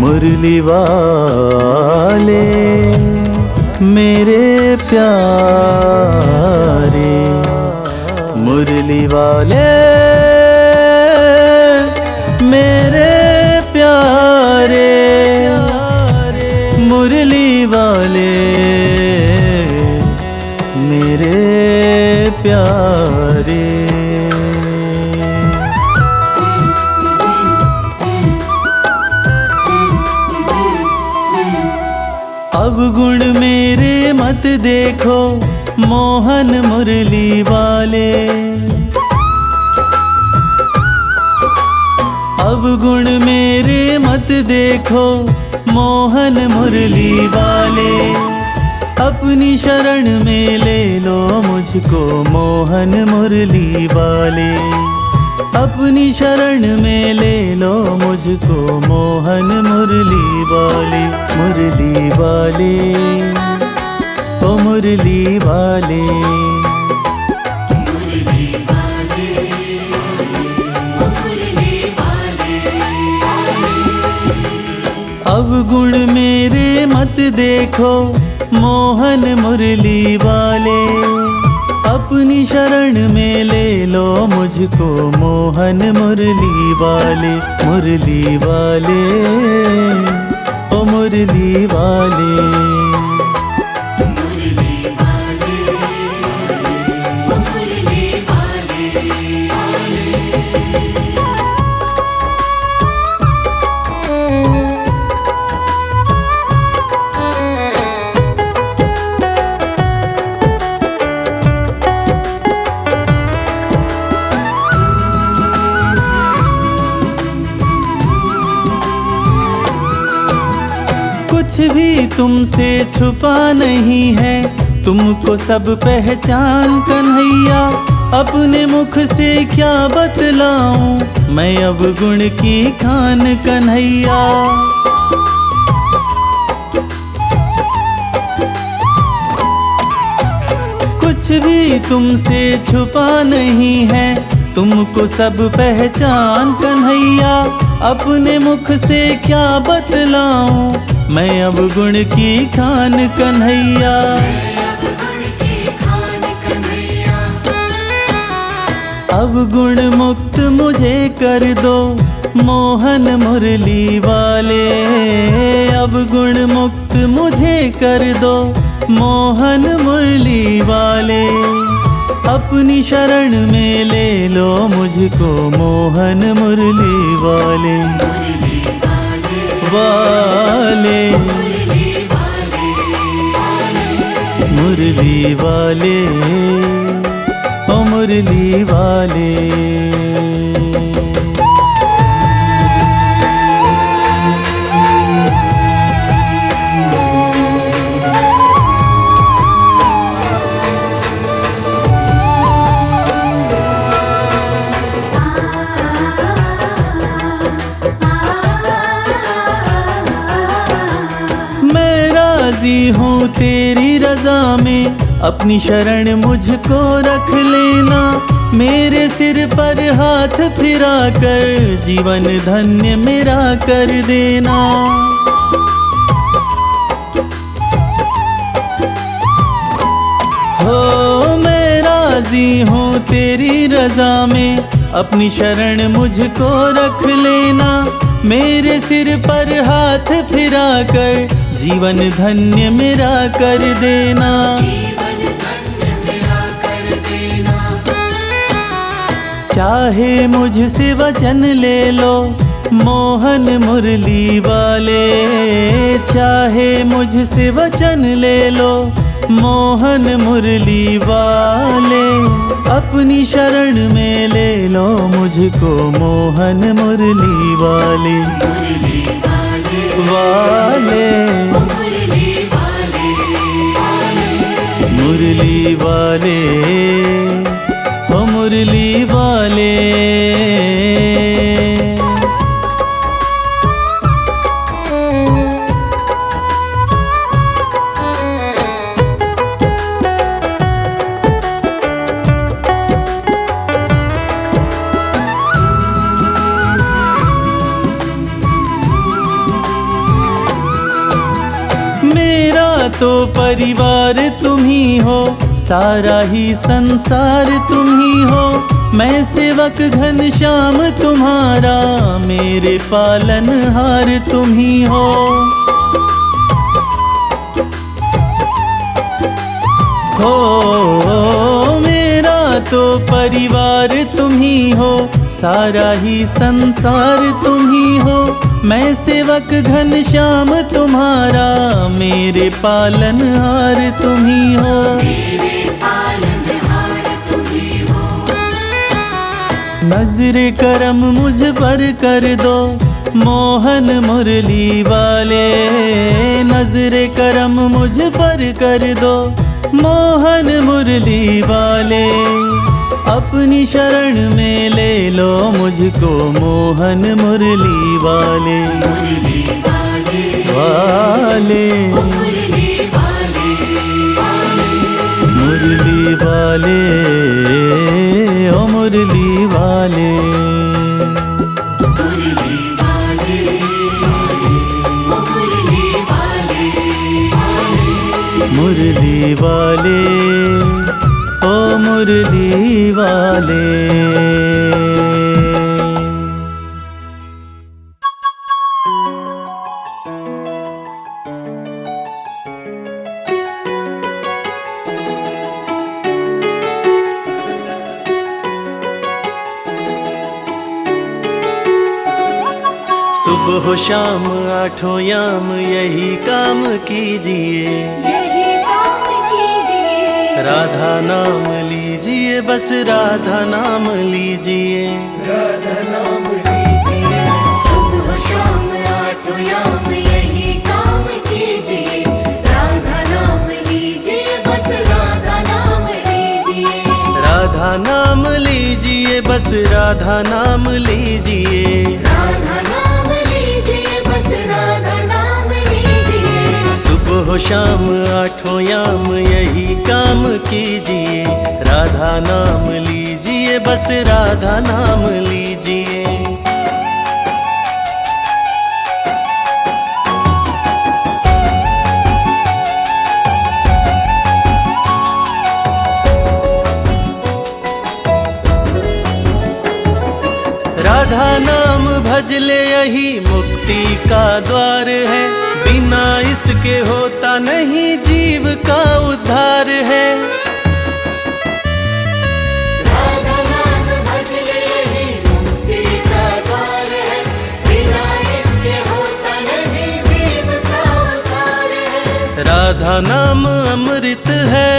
मुरली वाले मेरे प्यारे, मुरली वाले मेरे प्यारे, मुरली वाले मेरे प्यारे। अवगुण मेरे मत देखो मोहन मुरली वाले, अवगुण मेरे मत देखो मोहन मुरली वाले। अपनी शरण में ले लो मुझको मोहन मुरली वाले, अपनी शरण में ले लो मुझको मोहन मुरली वाले। मुरली वाले ओ मुरली वाले, मुरली वाले ओ मुरली वाले। अवगुण मेरे मत देखो मोहन मुरली वाले, अपनी शरण में ले लो मुझको मोहन मुरली वाले। मुरली वाले ओ मुरली वाले, मुरली वाले ओ मुरली वाले। कुछ भी तुमसे छुपा नहीं है, तुमको सब पहचान कन्हैया। अपने मुख से क्या बतलाऊं मैं अब गुण की खान कन्हैया। कुछ भी तुमसे छुपा नहीं है, तुमको सब पहचान कन्हैया। अपने मुख से क्या बतलाऊं मैं अब गुण की खान कन्हैया। अब गुण मुक्त मुझे कर दो मोहन मुरली वाले, अब गुण मुक्त मुझे कर दो मोहन मुरली वाले। अपनी शरण में ले लो मुझको मोहन मुरली वाले। वाले मुरली वाले ओ मुरली वाले। हूँ तेरी रज़ा में, अपनी शरण मुझको रख लेना। मेरे सिर पर हाथ फिरा कर जीवन धन्य मेरा कर देना। हो मैं राज़ी हूँ तेरी रज़ा में, अपनी शरण मुझको रख लेना। मेरे सिर पर हाथ फिरा कर जीवन धन्य मेरा कर देना। जीवन धन्य मेरा कर देना। चाहे मुझसे वचन ले लो मोहन मुरली वाले, चाहे मुझसे वचन ले लो मोहन मुरली वाले। अपनी शरण में ले लो मुझको मोहन मुरली वाले। वाले मुरली वाले हो मुरली वाले। तो परिवार तुम ही हो, सारा ही संसार तुम ही हो। मैं सेवक घनश्याम तुम्हारा, मेरे पालनहार तुम ही हो। हो मेरा तो परिवार तुम ही हो, सारा ही संसार तुम ही हो। मैं सेवक घनश्याम तुम्हारा, मेरे पालनहार तुम ही हो। मेरे पालनहार तुम ही हो। नजरे करम मुझ पर कर दो, मोहन मुरली वाले। नजरे करम मुझ पर कर दो, मोहन मुरली वाले। अपनी शरण में ले लो मुझको, मोहन मुरली वाले। मुरली वाले, वाले मुरली वाले, मुरली वाले, ओ मुरली वाले। मुरली वाले, ओ मुरली वाले, मुरली वाले, ओ मुरली वाले। सुबह शाम आठों याम यही काम कीजिए, यही काम कीजिए। राधा नाम लीजिए, बस राधा नाम लीजिए। सुबह शाम आठों याम यही काम कीजिए। राधा नाम लीजिए, बस राधा नाम लीजिए। राधा नाम लीजिए, बस राधा नाम लीजिए। राधा नाम लीजिए, बस राधा नाम लीजिए। सुबह शाम आठों याम यही काम कीजिए, राधा नाम लीजिए, बस राधा नाम लीजिए। राधा नाम भज ले यही मुक्ति का द्वार है, बिना इसके होता नहीं जीव का उद्धार है। राधा नाम भज ले यही मुक्ति का द्वार है, बिना इसके होता नहीं जीव का उद्धार है। राधा नाम अमृत है,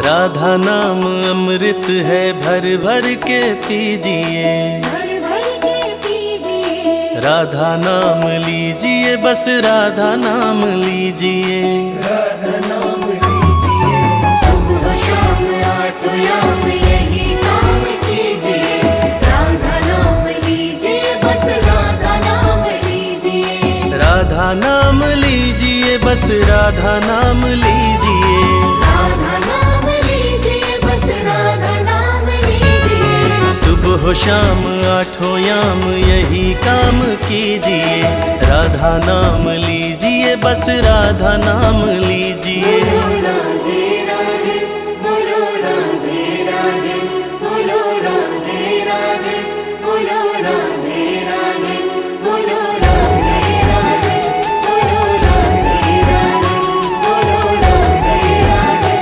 राधा नाम अमृत है, भर भर के पीजिए। भर भर के पीजिए। राधा नाम लीजिए, बस राधा नाम लीजिए। सुबह शाम आठों याम यही काम कीजिए। राधा नाम लीजिए, बस राधा नाम लीजिए। राधा नाम लीजिए, बस राधा नाम लीजिए। राधा नाम लीजिए, बस राधा नाम लीजिए। सुबह शाम आठों याम यही काम कीजिए, राधा नाम लीजिए, बस राधा नाम लीजिए। राधे राधे, बोलो राधे राधे, बोलो राधे राधे, बोलो राधे राधे, बोलो राधे राधे, बोलो राधे राधे, बोलो राधे राधे,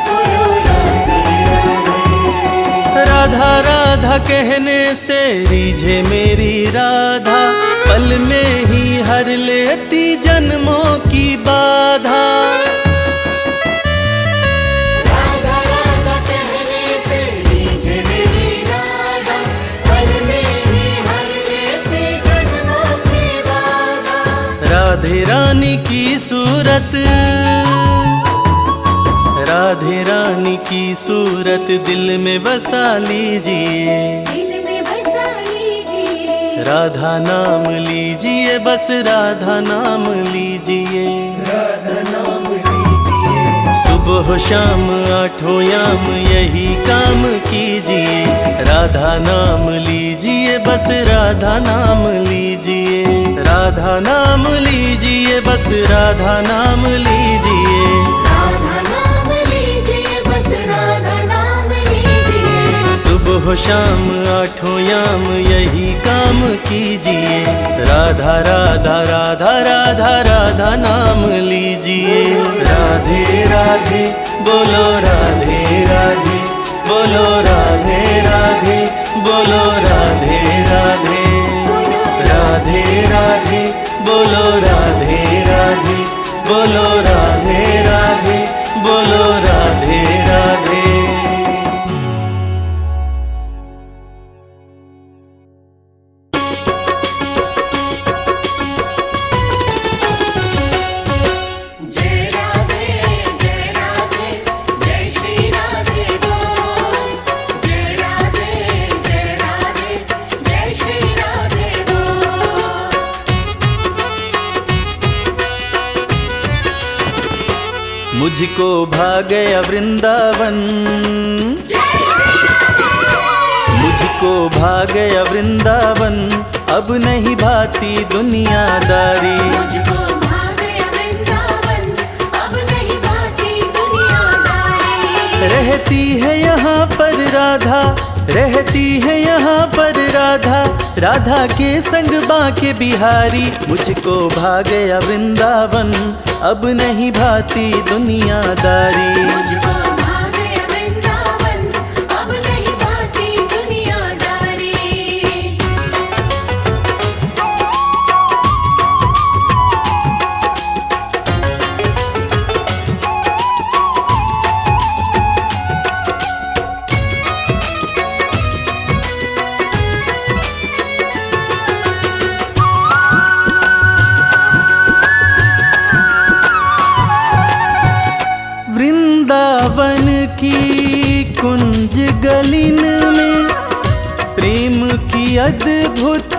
बोलो राधे राधे। राधा राधा कहने से रीझे मेरी राधा, पल में ही हर लेती जन्मों की बाधा। राधा राधा कहने से रीझे मेरी राधा, पल में ही हर लेती जन्मों की बाधा। राधे रानी की सूरत, राधे रानी की सूरत दिल में बसा लीजिए। दिल में बसा लीजिए। राधा नाम लीजिए, बस राधा नाम लीजिए। सुबह शाम आठों याम यही काम कीजिए, राधा नाम लीजिए, बस राधा नाम लीजिए, राधा नाम लीजिए, बस राधा नाम लीजिए। राधा नाम लीजिए, बस राधा नाम लीजिए। सुबह शाम आठों याम यही काम कीजिए, राधा राधा राधा राधा राधा नाम लीजिए। राधे राधे बोलो, राधे राधे बोलो, राधे राधे बोलो, राधे राधे, राधे राधे बोलो, राधे राधे बोलो, राधे राधे बोलो, राधे राधे। जय राधे जय राधे जय श्री राधे बोल। जय राधे जय राधे जय श्री राधे बोल। मुझको भा गया वृंदावन, मुझको भा गया वृंदावन, अब नहीं भाती दुनियादारी। मुझको भा गया वृंदावन, अब नहीं भाती दुनियादारी। रहती है यहाँ पर राधा, रहती है यहाँ पर राधा, राधा के संग बांके बिहारी। मुझको भा गया वृंदावन, अब नहीं भाती दुनियादारी। मुझको भा गया वृंदावन, अब नहीं भाती दुनियादारी। वृंदावन की कुंज गलिन में प्रेम की अद्भुत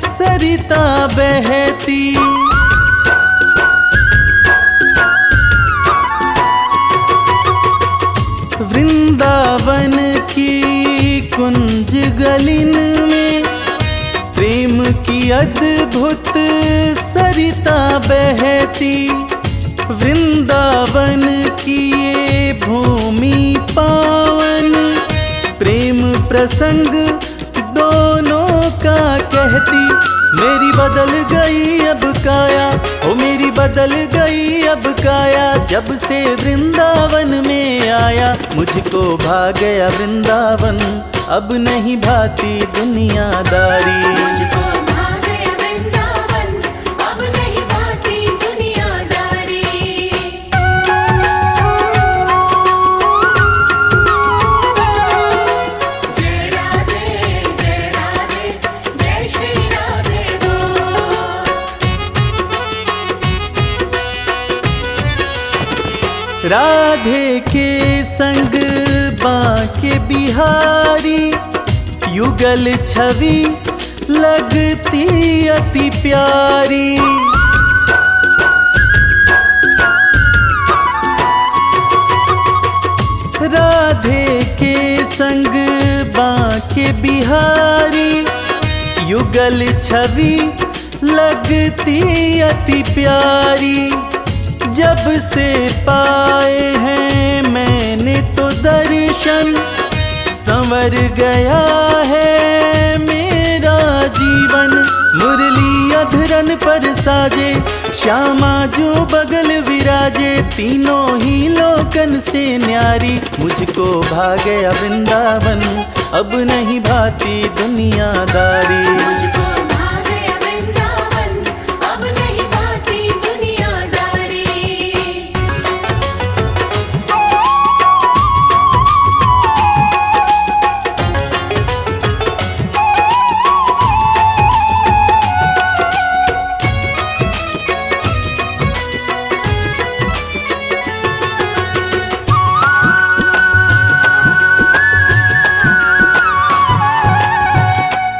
सरिता बहती। वृंदावन की कुंज गलिन में प्रेम की अद्भुत सरिता बहती। वृंदावन की ये भूमि पावन, प्रेम प्रसंग दोनों का कहती। मेरी बदल गई अब काया, ओ मेरी बदल गई अब काया, जब से वृंदावन में आया। मुझको भा गया वृंदावन, अब नहीं भाती दुनियादारी। मुझको भा गया वृंदावन, अब नहीं भाती दुनियादारी। जय राधे जय राधे जय श्री राधे बोल। राधे के संग बांके बिहारी, युगल छवि लगती अति प्यारी। राधे के संग बांके बिहारी, युगल छवि लगती अति प्यारी। जब से पाए हैं मैंने तो दर्शन, संवर गया है मेरा जीवन। मुरली अधरन पर साजे, श्यामा जो बगल विराजे, तीनों ही लोकन से न्यारी। मुझको भा गया वृंदावन, अब नहीं भाती दुनियादारी। मुझको भा गया वृंदावन, अब नहीं भाती दुनियादारी।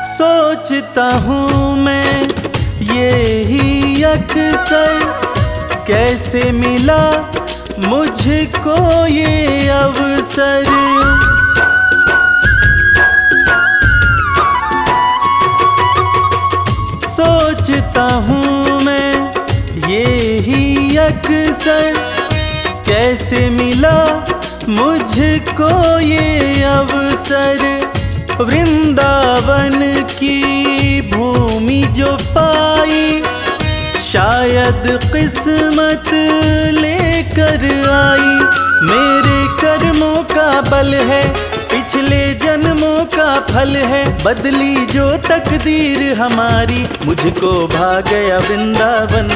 सोचता हूँ मैं यही अक्सर, कैसे मिला मुझको ये अवसर। सोचता हूँ मैं ये ही अक्सर, कैसे मिला मुझको ये अवसर। वृंदावन की भूमि जो पाई, शायद किस्मत लेकर आई। मेरे कर्मों का बल है, पिछले जन्मों का फल है, बदली जो तकदीर हमारी। मुझको भा गया वृंदावन,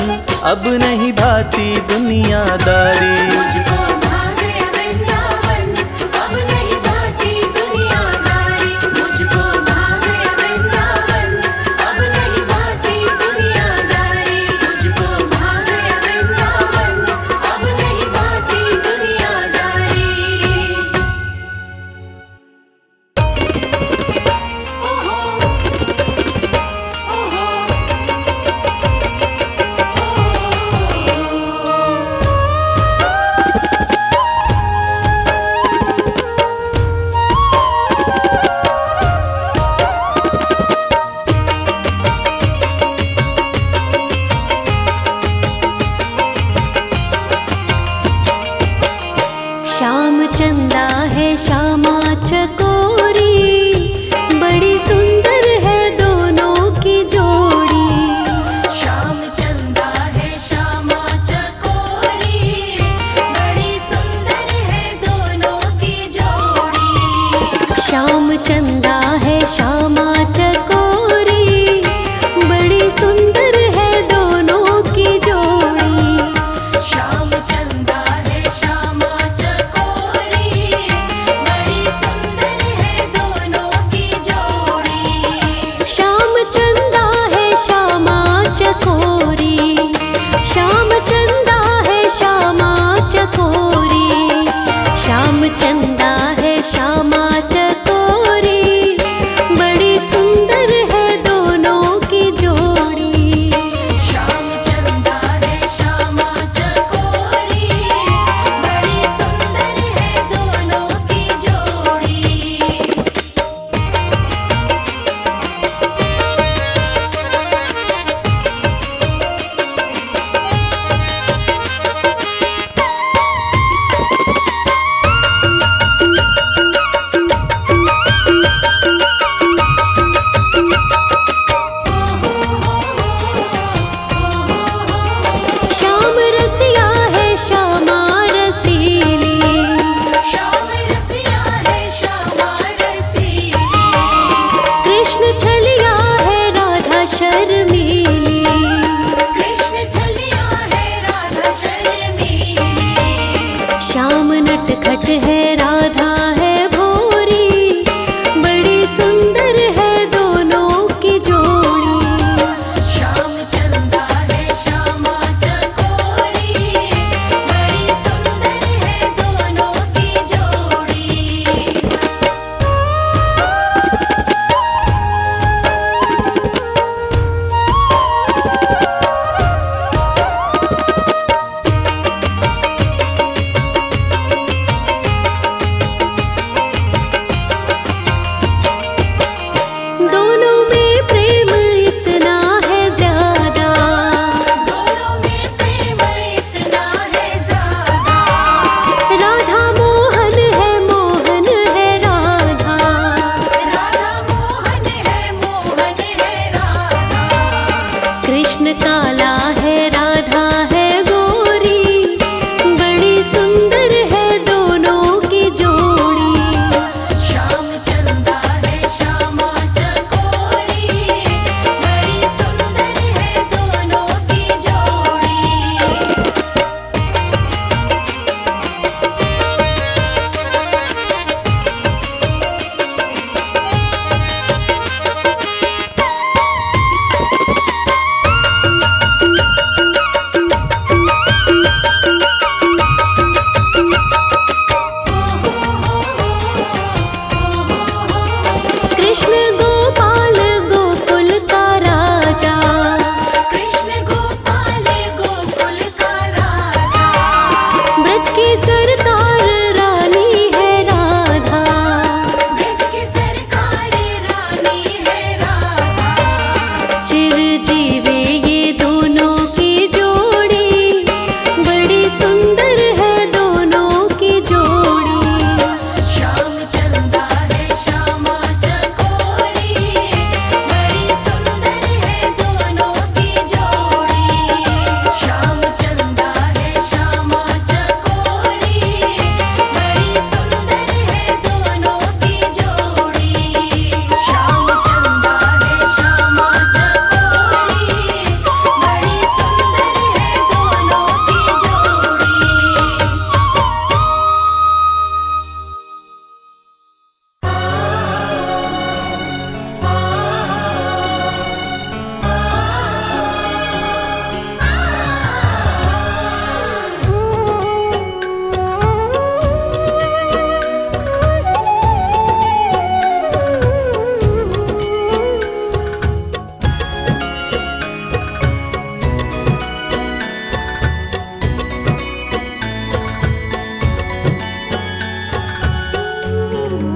अब नहीं भाती दुनियादारी। मुझको भा गया वृंदावन, अब नहीं भाती दुनियादारी। मुझको भा गया वृंदावन, अब नहीं भाती दुनियादारी। मुझको भा गया वृंदावन, अब नहीं भाती दुनियादारी। ओहो ओहो श्याम चंदा है श्यामा चकोरी, बड़ी सुंदर है दोनों की जोड़ी। श्याम चंदा है श्यामा चकोरी, बड़ी सुंदर है दोनों की जोड़ी। श्याम चंदा है श्यामा चकोरी, बड़ी सुंदर है दोनों की जोड़ी। श्याम चंदा है श्यामा चकोरी, बड़ी सुंदर है दोनों की जोड़ी। श्याम चंदा है श्यामा चकोरी, श्याम चंदा है श्यामा चकोरी। श्याम चंदा है श्यामा चकोरी, बड़ी सुंदर है दोनों की जोड़ी। श्याम चंदा है श्यामा चकोरी, बड़ी सुंदर है दोनों की जोड़ी। श्याम रसिया है श्यामा रसीली, श्याम रसिया है श्यामा रसीली। कृष्ण छलिया है राधा शर्मीली, कृष्ण छलिया है राधा शर्मीली। श्याम नटखट है राधा है भोरी, बड़ी सुंदर है दोनों की जोड़ी। श्याम चंदा है श्यामा चकोरी, बड़ी सुंदर है दोनों की जोड़ी।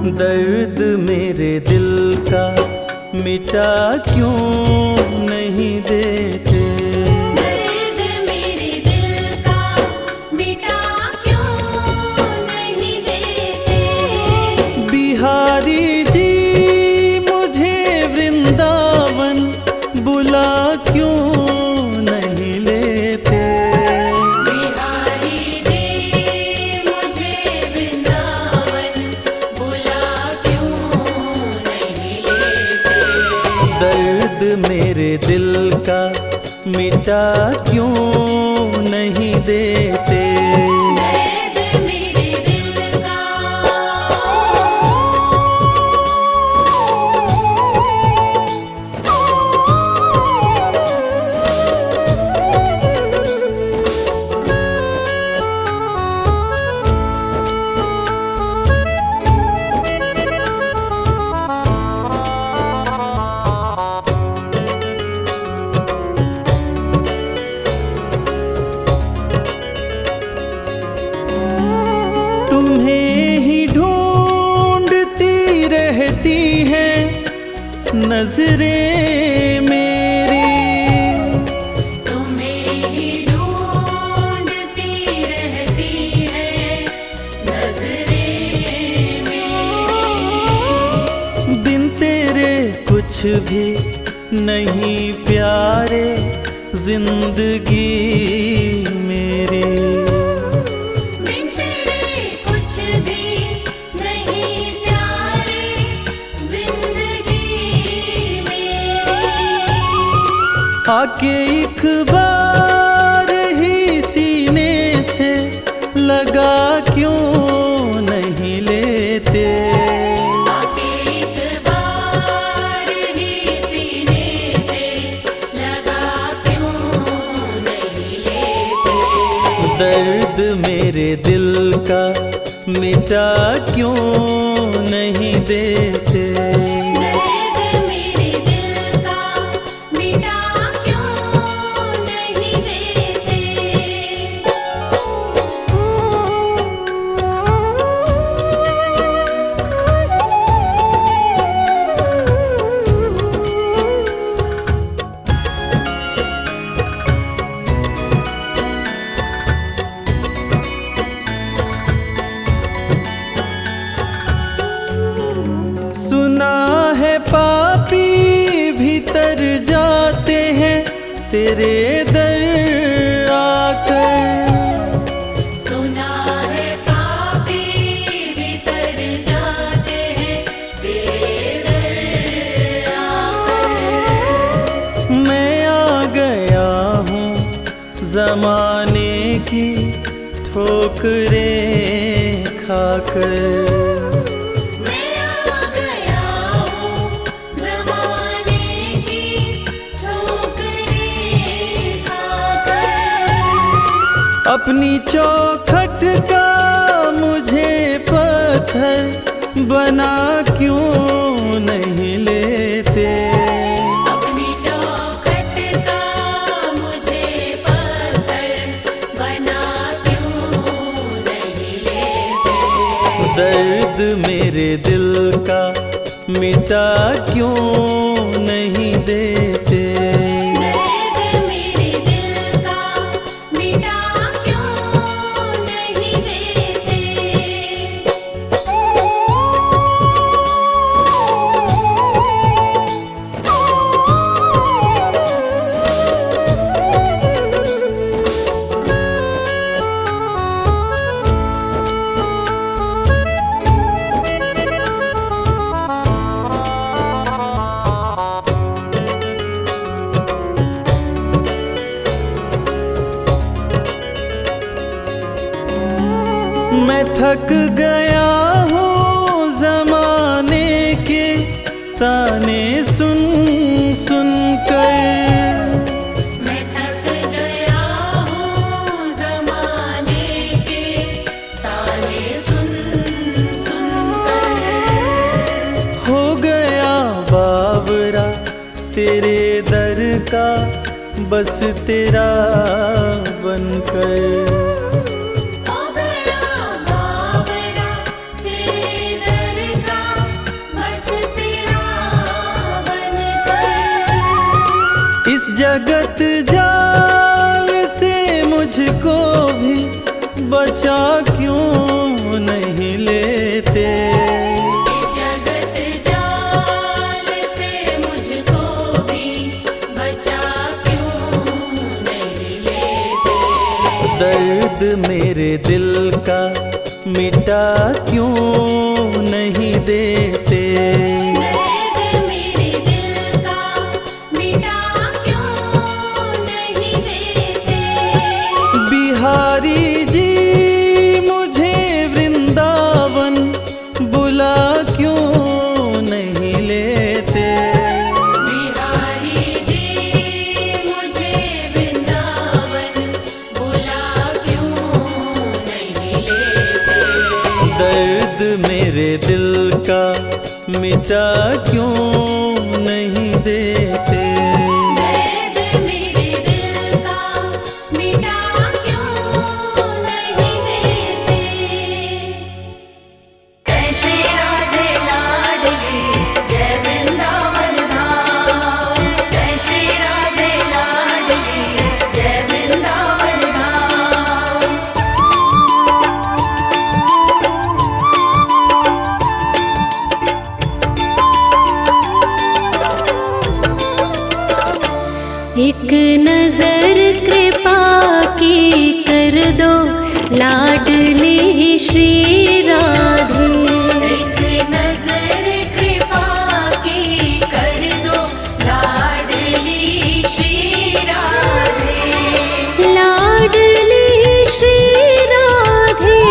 दर्द मेरे दिल का मिटा क्यों नहीं देते। दर्द मेरे दिल का मिटा क्यों नहीं देते। बिहारी जी मुझे वृंदावन बुला क्यों नहीं लेते। बिहारी जी मुझे वृंदावन बुला क्यों नहीं लेते। दर्द मेरे दिल का मिटा क्यों नहीं देते। दर्द मेरे दिल का। तुम्हें ही ढूंढती रहती हैं नजरें मेरी। तुम्हें ही ढूंढती रहती है नजरें मेरी। बिन तेरे कुछ भी नहीं प्यारे जिंदगी मेरी। बिन तेरे कुछ भी नहीं प्यारे जिंदगी मेरी। आके एक बार ही सीने से लगा क्यों नहीं लेते। आके एक बार ही सीने से लगा क्यों नहीं लेते। दर्द मेरे दिल का मिटा क्यों नहीं देते। दर्द मेरे दिल का मिटा क्यों नहीं देते। सुना है पापी भीतर जाते हैं तेरे दर आकर। सुना है पापी भीतर जाते हैं तेरे दर आकर। मैं आ गया हूँ जमाने की ठोकरें खाकर। मैं आ गया हूँ ज़माने की ठोकरें खाकर। अपनी चौखट का मुझे पत्थर बना क्यों नहीं लेते। अपनी चौखट का मुझे पत्थर बना क्यों नहीं लेते। दर्द मेरे दिल का मिटा क्यों नहीं देते। दर्द मेरे दिल का मिटा क्यों नहीं देते। मैं थक गया हूँ जमाने के ताने सुन सुन कर। मैं थक गया हूँ ज़माने के ताने सुन सुन कर। हो गया बावरा तेरे दर का बस तेरा बनकर। हो गया बावरा तेरे दर का जगत जाल से मुझको भी बचा क्यों नहीं लेते। जगत जाल से मुझको भी बचा क्यों नहीं लेते। दर्द मेरे दिल का मिटा क्यों नहीं देते। दर्द मेरे दिल का मिटा क्यों नहीं देते। बिहारी जी मुझे वृंदावन बुला क्यों नहीं लेते। बिहारी जी मुझे वृंदावन बुला क्यों नहीं लेते। दर्द मेरे दिल का मिटा क्यों नहीं देते। दर्द मेरे दिल का मिटा क्यों नहीं देते। जय श्री राधे लाडली जय वृंदावन धाम। जय श्री राधे लाडली जय वृंदावन धाम। एक नजर कृपा की कर दो लाडली श्री राधे। एक नजर कृपा की कर दो लाडली श्री राधे। लाडली श्री राधे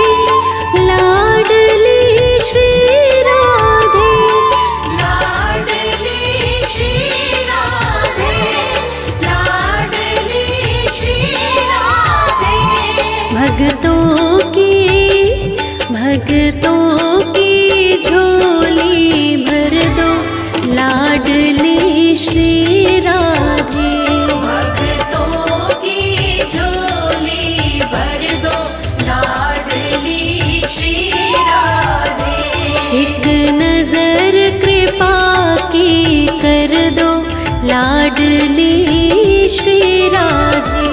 लाडली श्री राधे। लाडली श्री राधे लाडली श्री राधे। भक्तों की झोली भर दो लाडली श्री राधे। भक्तों की झोली भर दो लाडली श्री राधे। एक नजर कृपा की कर दो लाडली श्री राधे।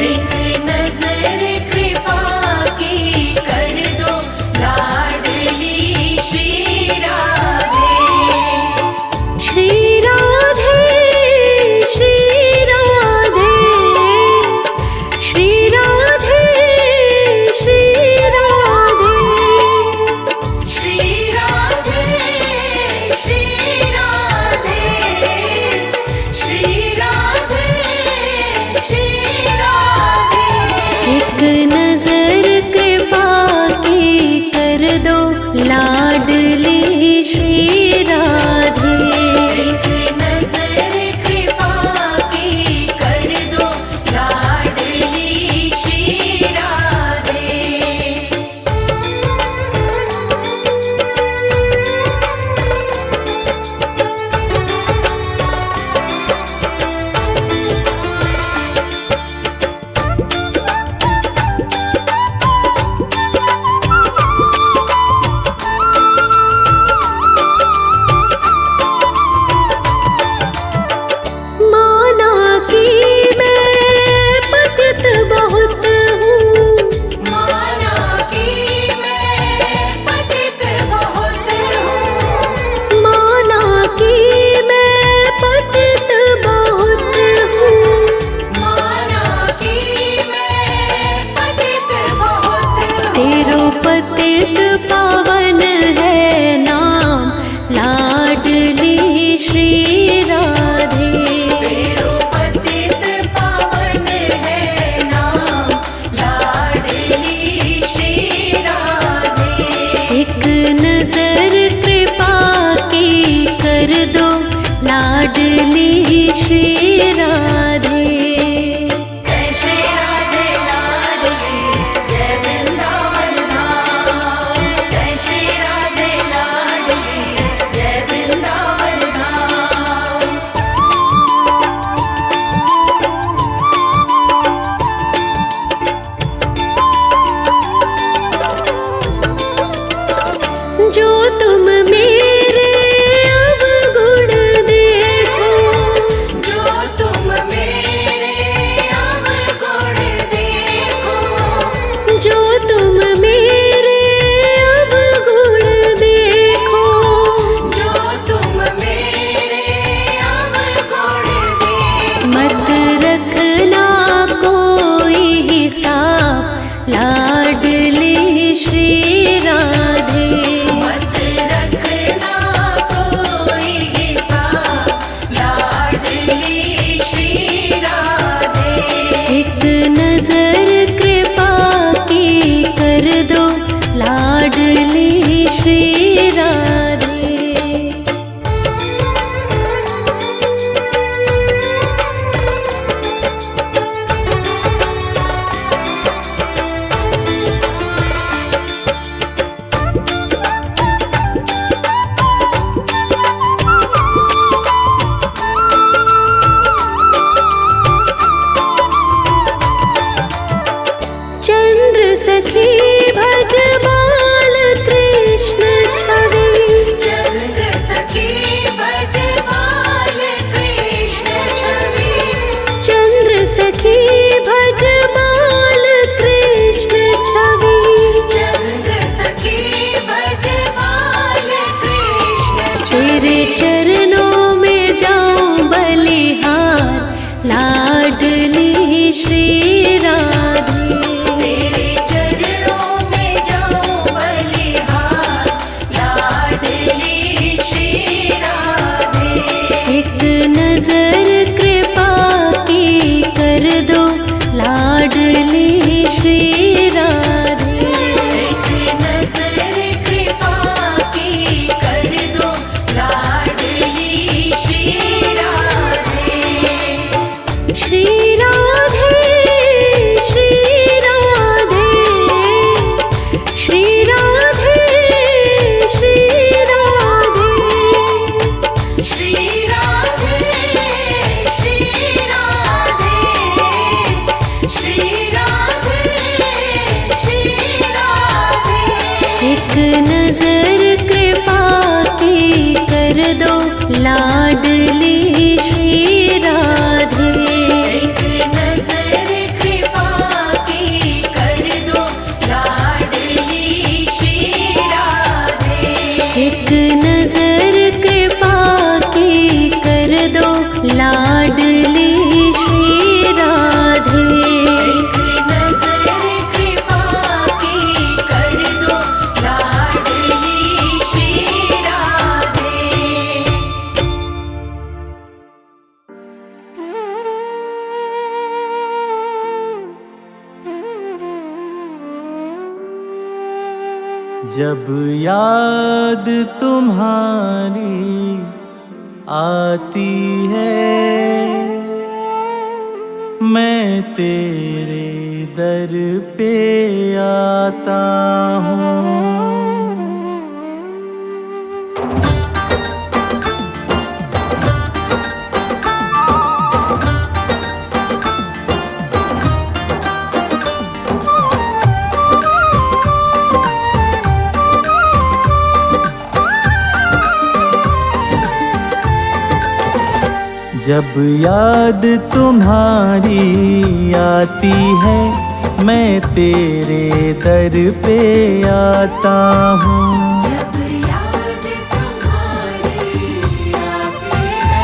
एक नजर कृपा की कर दो लाडली श्री राधे। श्री राधे श्री राधे श्री राधे श्री राधे श्री राधे श्री राधे श्री राधे श्री राधे। एक नजर कृपा की कर दो लाडली श्री राधे। एक नजर कृपा की कर दो लाडली श्री राधे। माना कि मैं पतित बहुत हूँ। माना कि मैं पतित बहुत हूँ। माना कि मैं पतित बहुत हूँ। माना कि मैं पतित बहुत हूँ। तेरो पतित पावन है नाम लाडली श्री राधे। तेरो पतित पावन है नाम लाडली श्री राधे। एक नजर कृपा की कर दो लाडली श्री राधे। जय श्री राधे लाडली जय वृंदावन धाम। जय श्री राधे लाडली जय वृंदावन धाम। जो तुम मेरे अवगुण देखो। जो तुम मेरे दो लाडली श्री राधे। एक नजर कृपा की कर दो लाडली श्री राधे। एक नजर कृपा की कर दो लाडली श्री राधे। एक नजर कृपा की कर दो लाडली श्री राधे। जब याद तुम्हारी आती है, मैं तेरे दर पे आता हूँ। जब याद तुम्हारी आती है, मैं तेरे दर पे आता हूँ। जब याद तुम्हारी आती है,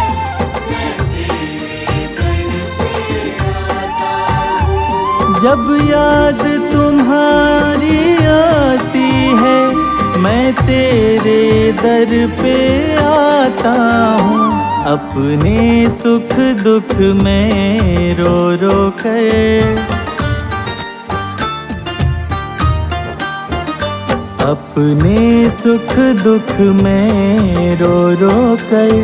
मैं तेरे दर पे आता हूँ। जब याद तुम्हारी आती है, मैं तेरे दर पे आता हूँ। अपने सुख दुख में रो रो कर, अपने सुख दुख में रो रो कर,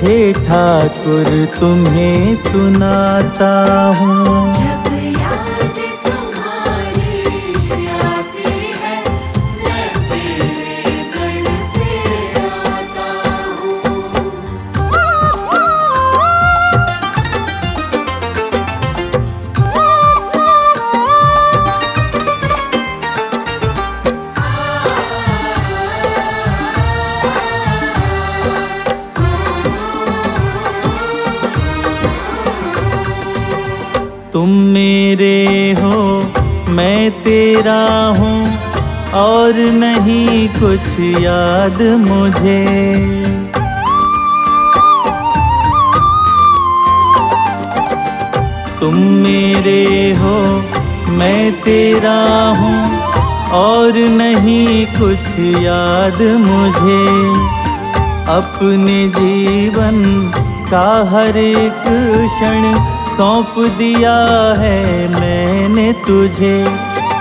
हे ठाकुर तुम्हें सुनाता हूँ। जब याद तुम्हारी आती है, मैं तेरे दर पे आता हूँ। तुम मेरे हो मैं तेरा हूँ, और नहीं कुछ याद मुझे। तुम मेरे हो मैं तेरा हूँ, और नहीं कुछ याद मुझे। अपने जीवन का हर एक क्षण सौंप दिया है मैंने तुझे।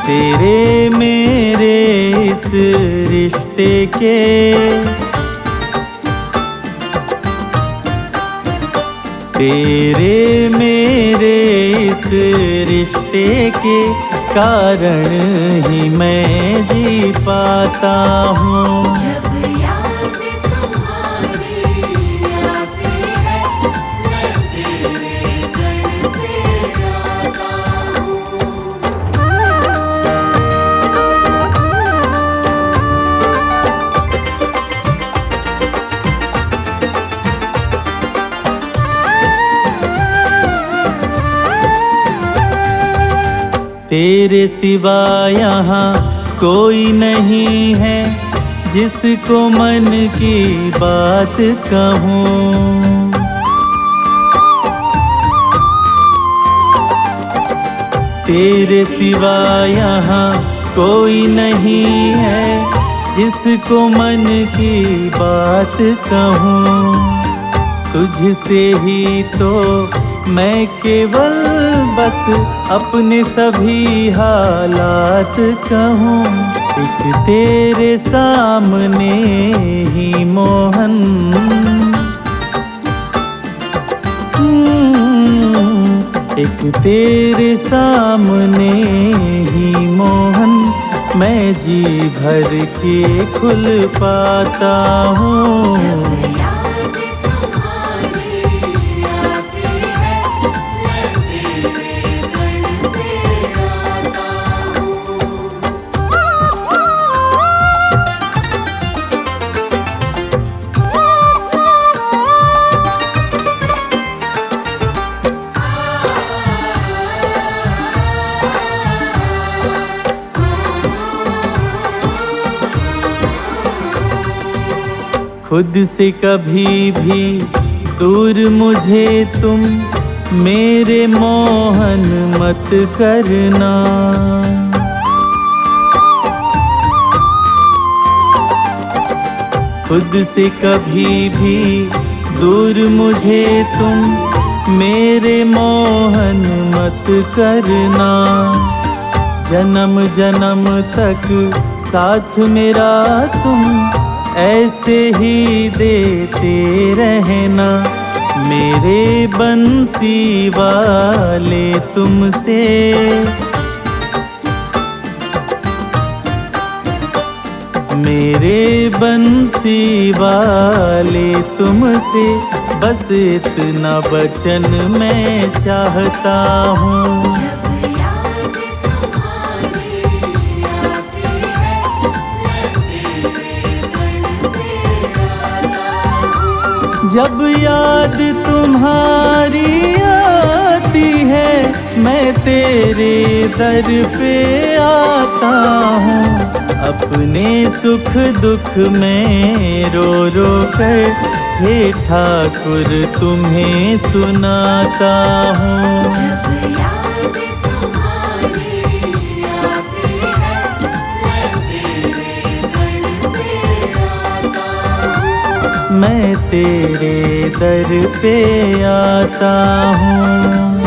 तेरे मेरे इस रिश्ते के, तेरे मेरे इस रिश्ते के कारण ही मैं जी पाता हूँ। जब याद तुम्हारी आती है, मैं तेरे दर पे आता हूँ। तेरे सिवा यहाँ कोई नहीं है, जिसको मन की बात कहूँ। तेरे सिवा यहाँ कोई नहीं है, जिसको मन की बात कहूँ। तुझसे ही तो मैं केवल बस अपने सभी हालात कहूँ। एक तेरे सामने ही मोहन, एक तेरे सामने ही मोहन, मैं जी भर के खुल पाता हूँ। खुद से कभी भी दूर मुझे तुम मेरे मोहन मत करना। खुद से कभी भी दूर मुझे तुम मेरे मोहन मत करना। जन्म जन्म तक साथ मेरा तुम ऐसे ही देते रहना। मेरे बंसी वाले तुमसे मेरे बंसी वाले तुमसे बस इतना वचन मैं चाहता हूँ। जब याद तुम्हारी आती है मैं तेरे दर पे आता हूँ। अपने सुख दुख में रो रो कर हे ठाकुर तुम्हें सुनाता हूँ। मैं तेरे दर पे आता हूँ।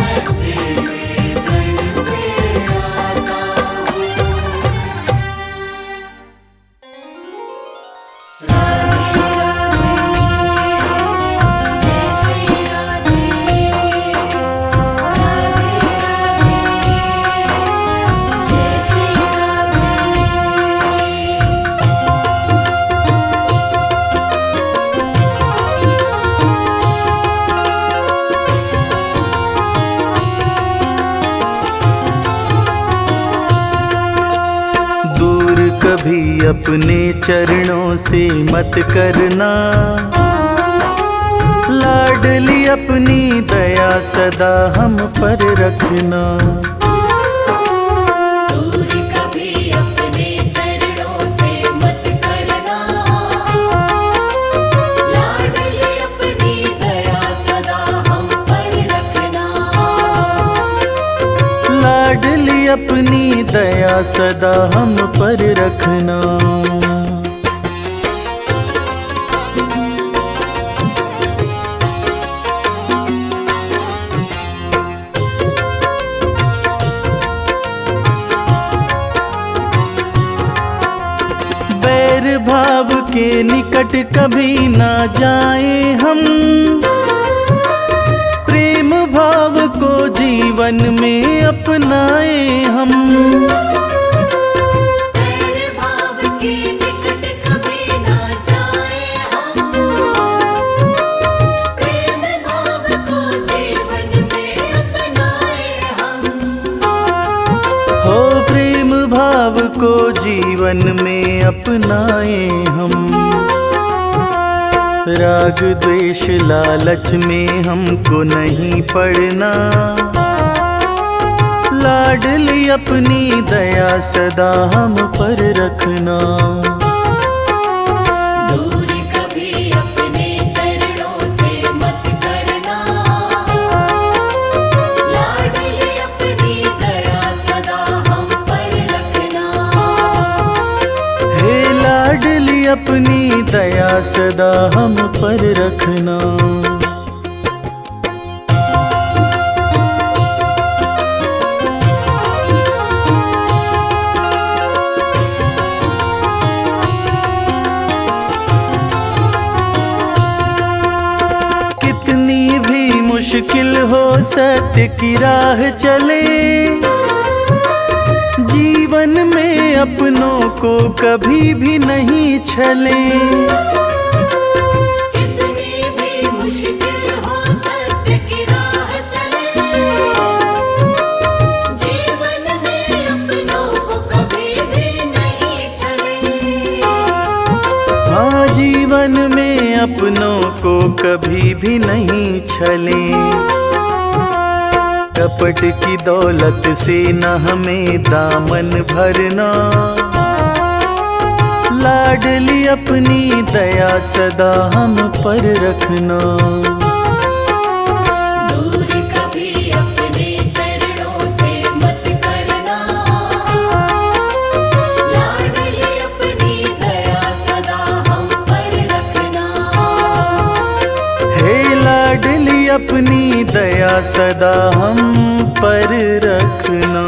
कभी अपने चरणों से मत करना। लाडली अपनी दया सदा हम पर रखना। दूर कभी अपने चरणों से मत करना। लाडली अपनी दया सदा हम पर रखना। लाडली अपनी दया सदा हम पर रखना। बैर भाव के निकट कभी ना जाए हम। प्रेम भाव को जीवन में अपनाए हम। तेरे भाव के निकट कभी ना जाए हम। प्रेम भाव को जीवन में अपनाए हम। हो प्रेम भाव को जीवन में अपनाए हम। राग द्वेष लालच में हमको नहीं पड़ना। लाडली अपनी दया सदा हम पर रखना। दूर कभी अपने चरणों से मत करना। लाडली अपनी दया सदा हम पर रखना। हे लाडली अपनी दया सदा हम पर रखना। कितनी भी मुश्किल हो सत्य की राह चले। जीवन में अपनों को कभी भी नहीं छले। कितनी भी मुश्किल हो सत्य की राह चले। जीवन में अपनों को कभी भी नहीं छले। हाँ जीवन में अपनों को कभी भी नहीं छले। कपट की दौलत से न हमें दामन भरना। लाडली अपनी दया सदा हम पर रखना। दूर कभी अपने चरणों से मत करना। लाडली अपनी दया सदा हम पर रखना। हे लाडली अपनी दया सदा हम पर रखना।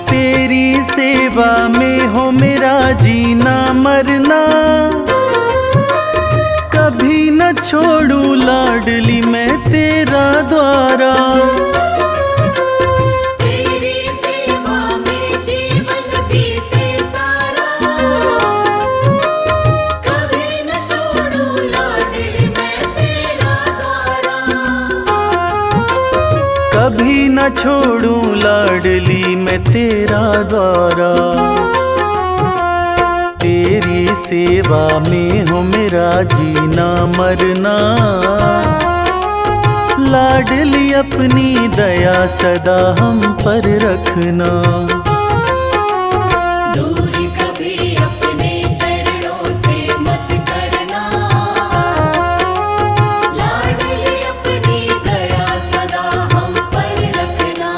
तेरी सेवा में हो मेरा जीना मरना। कभी न छोड़ूं लाडली मैं तेरा द्वारा। तेरी सेवा में जीवन बीते सारा। कभी न छोड़ूं लाडली मैं तेरा द्वारा। कभी न छोड़ूं लाडली मैं तेरा द्वारा। तेरी सेवा में हो मेरा जीना मरना। लाडली अपनी दया सदा हम पर रखना। दूर कभी अपने चरणों से मत करना। लाडली अपनी दया सदा हम पर रखना।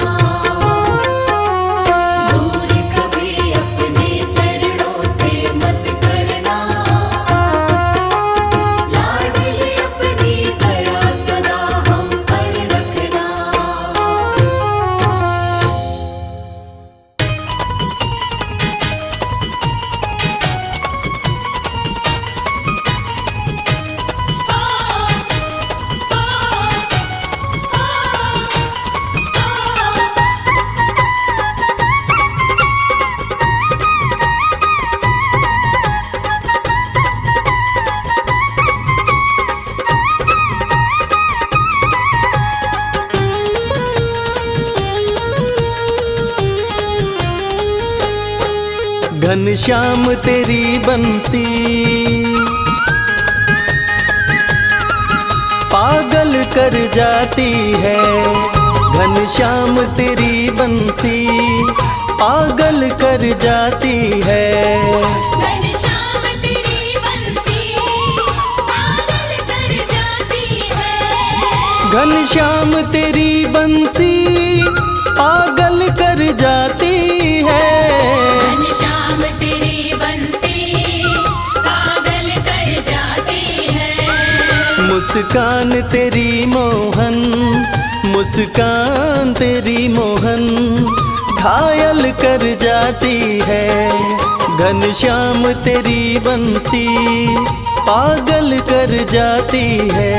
दूर कभी अपने चरणों से मत करना। लाडली अपनी दया सदा हम पर रखना। घनश्याम तेरी बंसी पागल कर जाती है। घनश्याम तेरी बंसी पागल कर जाती है। घनश्याम तेरी बंसी पागल कर जाती है। घनश्याम तेरी बंसी पागल कर जाती है। घनश्याम तेरी बंसी पागल कर जाती है। मुस्कान तेरी मोहन, मुस्कान तेरी मोहन घायल कर जाती है। घनश्याम तेरी बंसी पागल कर जाती है।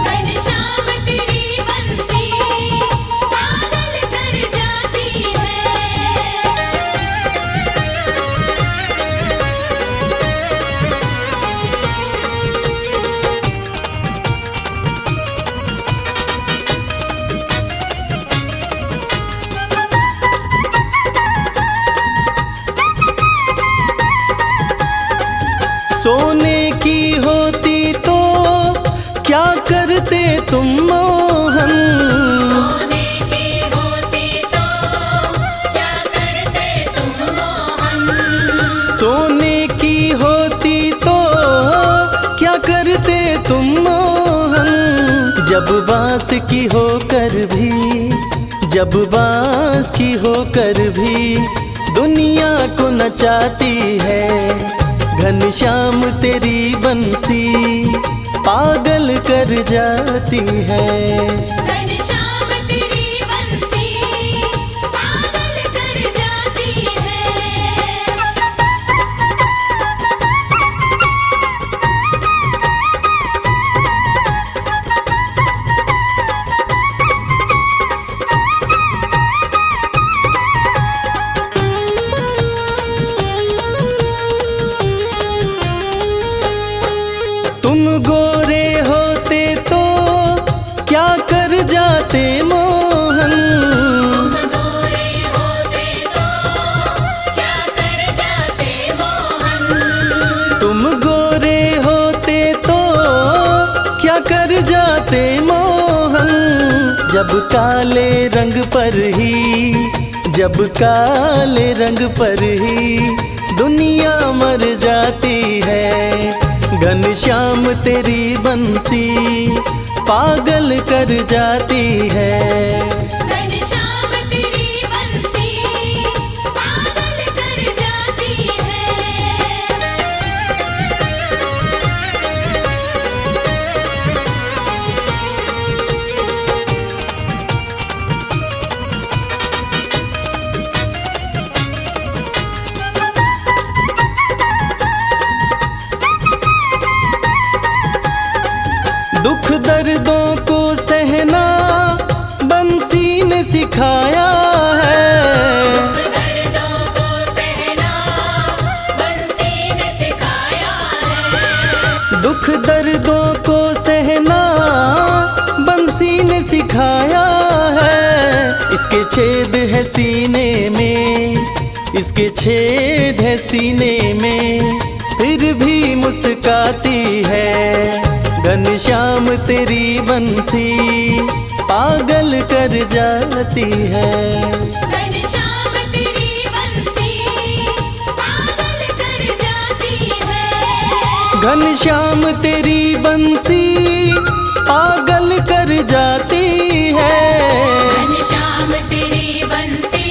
घनश्याम तेरी बंसी पागल कर जाती है। सोने की होती तो क्या करते तुम मोहन। सोने की होती तो क्या करते तुम मोहन। सोने की होती तो क्या करते तुम मोहन। जब बांस की होकर भी, जब बांस की होकर भी दुनिया को नचाती है। घनश्याम तेरी बंसी पागल कर जाती है। घनश्याम तेरी बंसी पागल कर जाती है। तुम गोरे होते तो क्या कर जब काले रंग पर ही, जब काले रंग पर ही दुनिया मर जाती है। घनश्याम तेरी बंसी पागल कर जाती है। घनश्याम तेरी बंसी पागल कर जाती है। दुख दर्दों को सहना बंसी ने सिखाया है। दर्दों को सहना बंसी ने सिखाया है। दुख दर्दों को सहना बंसी ने सिखाया है। इसके छेद है सीने में, इसके छेद है सीने में, फिर भी मुस्काती है। घनश्याम तेरी बंसी पागल कर जाती है। घनश्याम तेरी बंसी पागल कर जाती है। घनश्याम तेरी बंसी पागल कर जाती है। घनश्याम तेरी बंसी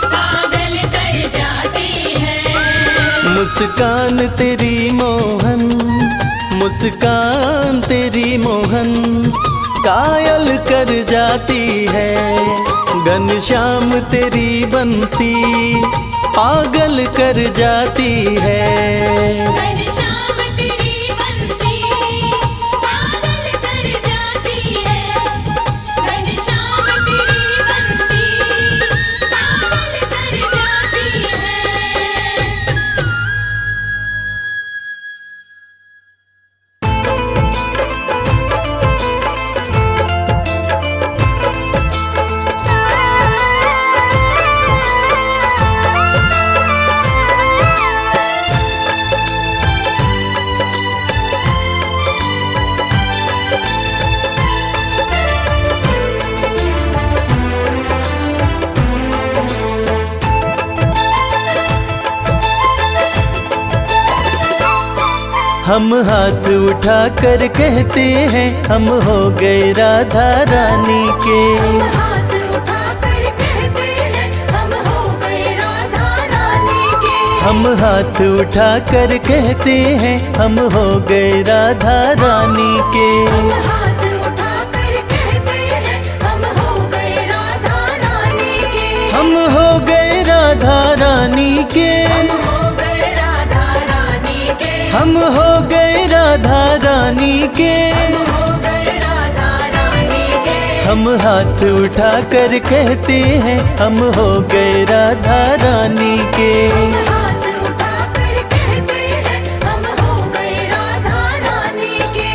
पागल कर जाती है। मुस्कान तेरी मोहन, मुस्कान तेरी मोहन कायल कर जाती है। घनश्याम तेरी बंसी पागल कर जाती है। घनश्याम तेरी बंसी पागल कर जाती है। घनश्याम तेरी बंसी पागल कर जाती है। हम हाथ उठा कर कहते हैं हम हो गए राधा रानी के। हाथ उठा कर कहते हैं हम हो गए राधा रानी के। हम हाथ उठा कर कहते हैं हम हो गए राधा रानी के। हाथ उठा कर कहते हैं हम हो गए राधा रानी के। हम हो गए राधा रानी के। हो गए राधा रानी के। हम हो गए राधा रानी के। हो गए राधा रानी के। हम हाथ उठा कर कहते हैं हम हो गए राधा रानी के। हाथ उठा कर कहते हैं हम हो गए राधा रानी के।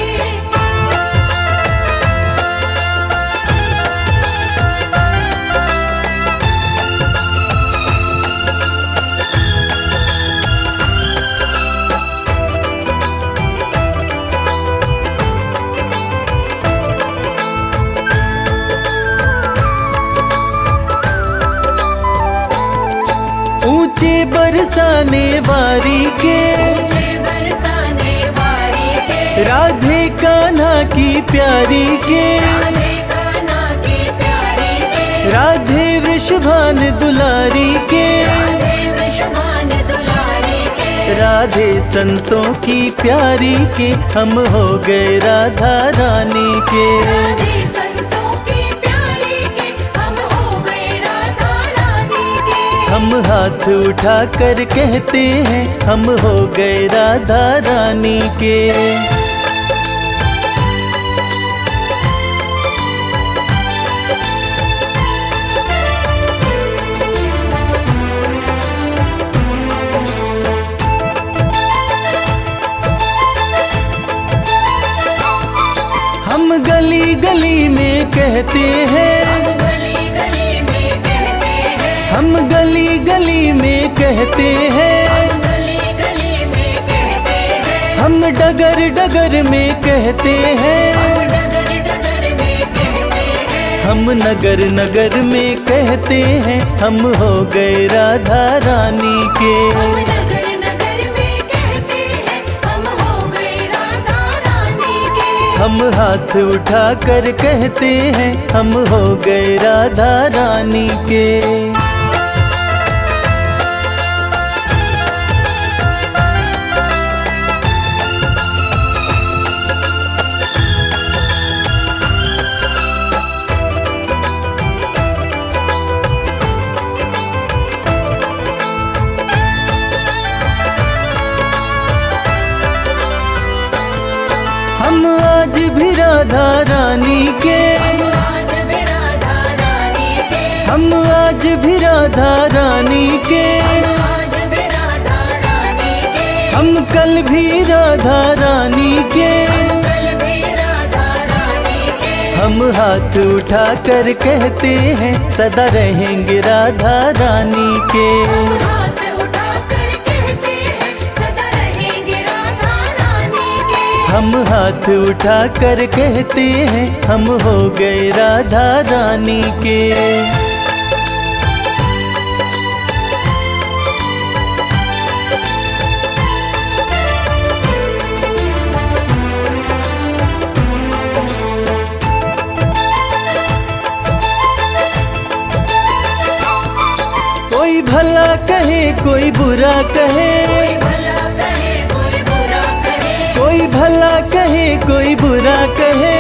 ऊंचे बरसाने वारी के, मुझे बरसाने वारी के। राधे कान्हा की प्यारी के। राधे कान्हा की प्यारी के। राधे वृषभान दुलारी के। राधे वृषभान दुलारी के। राधे संतों की प्यारी के। हम हो गए राधा रानी के। राधे संतों की प्यारी के। हम हो गए राधा रानी के। हम हाथ उठा कर कहते हैं हम हो गए राधा रानी के। हम गली गली में कहते हैं, गली गली में कहते हैं। हम गली गली में कहते हैं। गली गली में कहते हैं। हम डगर डगर में कहते हैं। डगर डगर में कहते हैं। हम नगर नगर में कहते हैं हम हो गए राधा रानी के। हम नगर नगर में कहते हैं हम हो गए राधा रानी के। हम हाथ उठा कर कहते हैं हम हो गए राधा रानी के। हम आज भी राधा रानी के। हम आज भी राधा रानी के। हम आज भी राधा रानी के। हम आज भी राधा रानी के। हम कल भी राधा रानी के। कल भी राधा रानी के। हम हाथ उठा कर कहते हैं सदा रहेंगे राधा रानी के। हाथ उठा कर कहते हैं सदा रहेंगे राधा रानी के। हम हाथ उठा कर कहते हैं हम हो गए राधा रानी के। कोई भला कहे कोई बुरा कहे। कोई भला कहे कोई बुरा कहे। कोई भला कहे कोई बुरा कहे।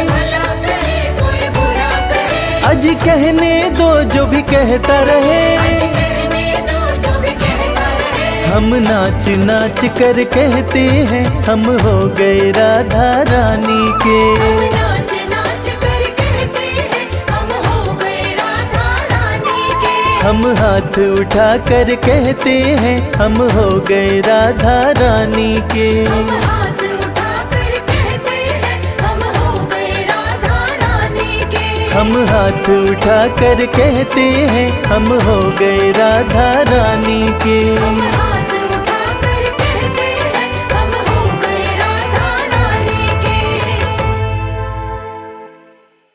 भला कहे कोई बुरा कहे। आज कहने दो जो भी कहता रहे। कहने दो जो भी कहता रहे। हम नाच नाच कर कहते हैं हम हो गए राधा रानी के। नाच नाच कर कहते हैं हम हो गए राधा रानी के। हम हाथ उठा कर कहते हैं हम हो गए राधा रानी के। हाथ उठा कर कहते हैं हम हो गए राधा रानी के। हम हाथ उठा कर कहते हैं हम हो गए राधा रानी के।